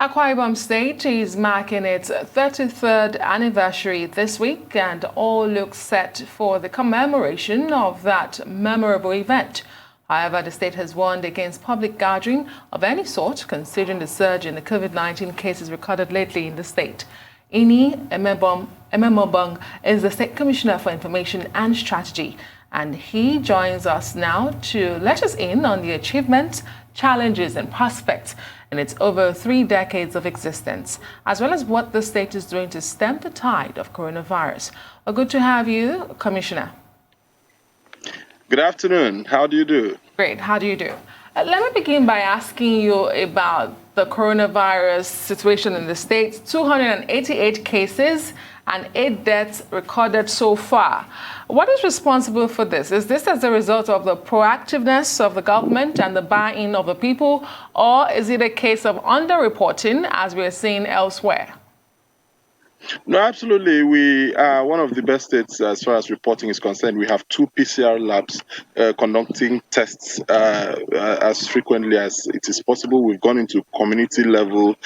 Akwa Ibom State is marking its 33rd anniversary this week, and all look set for the commemoration of that memorable event. However, the state has warned against public gathering of any sort, considering the surge in the COVID-19 cases recorded lately in the state. EMEMOBONG is the State Commissioner for Information and Strategy, and he joins us now to let us in on the achievements, challenges and prospects in its over 3 decades of existence, as well as what the state is doing to stem the tide of coronavirus. Well, good to have you, Commissioner. Good afternoon. How do you do? Great. How do you do? Let me begin by asking you about the coronavirus situation in the state. 288 cases and 8 deaths recorded so far. What is responsible for this? Is this as a result of the proactiveness of the government and the buy-in of the people, or is it a case of underreporting as we're seeing elsewhere? No, absolutely. We are one of the best states as far as reporting is concerned. We have 2 PCR labs conducting tests as frequently as it is possible. We've gone into community-level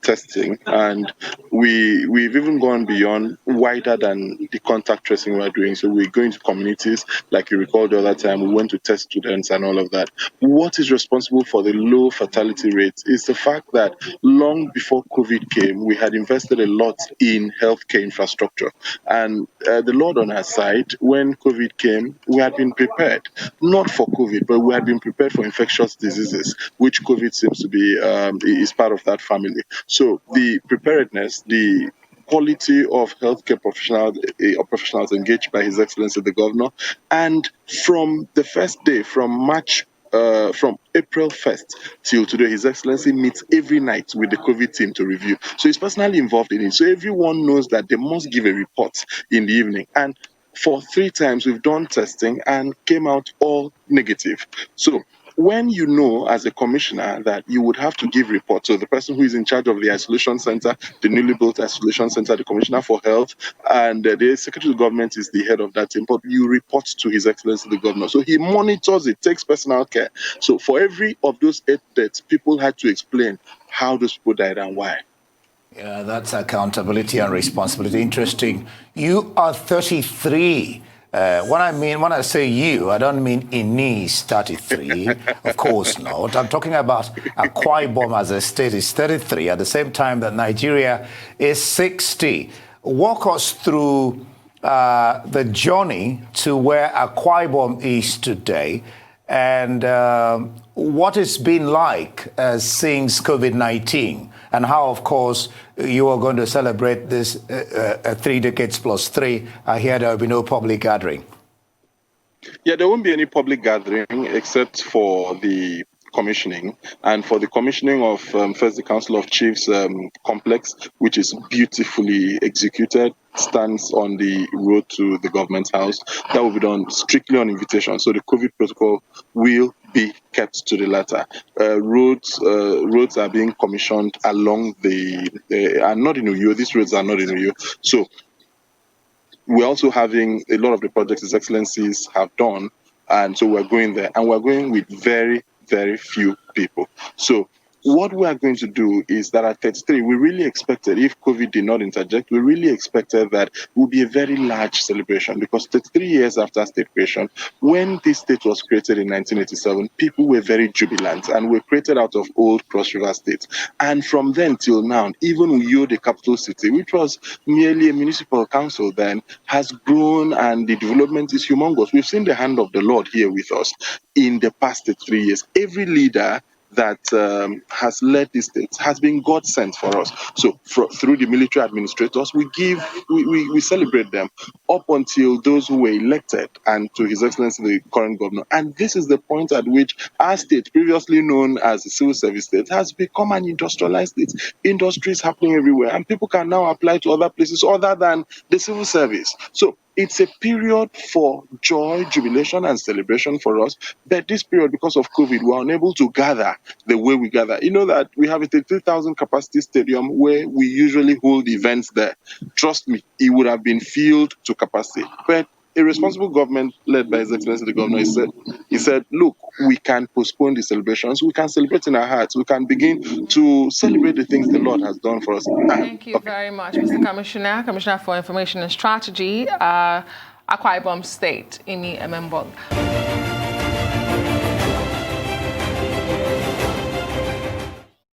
testing, and we've even gone beyond, wider than the contact tracing we're doing. So we're going to communities, like you recall the other time, we went to test students and all of that. What is responsible for the low fatality rates is the fact that long before COVID came, we had invested a lot in healthcare infrastructure. And the Lord on our side, when COVID came, we had been prepared, not for COVID, but we had been prepared for infectious diseases, which COVID seems to be, is part of that family. So the preparedness, the quality of healthcare professionals engaged by His Excellency the Governor, and from the first day, from April 1st till today, His Excellency meets every night with the COVID team to review. So he's personally involved in it. So everyone knows that they must give a report in the evening. And for 3 times we've done testing and came out all negative. So when you know as a commissioner that you would have to give reports, so the person who is in charge of the isolation center, the newly built isolation center, the commissioner for health, and the secretary of government is the head of that team, but you report to His Excellency the Governor. So he monitors it, takes personal care. So for every of those 8 deaths, people had to explain how those people died and why. Yeah, that's accountability and responsibility. Interesting. You are 33. When I say you, I don't mean Inis 33, of course not. I'm talking about Akwa Ibom as a state is 33 at the same time that Nigeria is 60. Walk us through the journey to where Akwa Ibom is today and what it's been like since COVID-19 and how, of course, you are going to celebrate this 3 decades plus 3. I hear there will be no public gathering. Yeah, there won't be any public gathering except for the commissioning, and for the commissioning of first the Council of Chiefs complex, which is beautifully executed, stands on the road to the government house. That will be done strictly on invitation. So the COVID protocol will be kept to the latter. Roads are being commissioned along are not in Uyo. These roads are not in Uyo. So we're also having a lot of the projects His Excellencies have done, and so we're going there, and we're going with very, very few people. So what we are going to do is that at 33, we really expected, if COVID did not interject, we really expected that it would be a very large celebration, because 33 years after state creation, when this state was created in 1987, people were very jubilant and were created out of old Cross River states. And from then till now, even Uyo, the capital city, which was merely a municipal council then, has grown and the development is humongous. We've seen the hand of the Lord here with us in the past 3 years. Every leader that has led this state has been God sent for us. So through the military administrators, we celebrate them up until those who were elected and to His Excellency the current governor. And this is the point at which our state, previously known as the civil service state, has become an industrialized state. Industries happening everywhere, and people can now apply to other places other than the civil service. So it's a period for joy, jubilation, and celebration for us. But this period, because of COVID, we're unable to gather the way we gather. You know that we have a 33,000 capacity stadium where we usually hold events there. Trust me, it would have been filled to capacity. But a responsible government led by His Excellency the Governor is said, look, we can postpone the celebrations. We can celebrate in our hearts. We can begin to celebrate the things the Lord has done for us. Thank you very much, Mr. Commissioner for Information and Strategy, Akwa Ibom State, EMEMOBONG.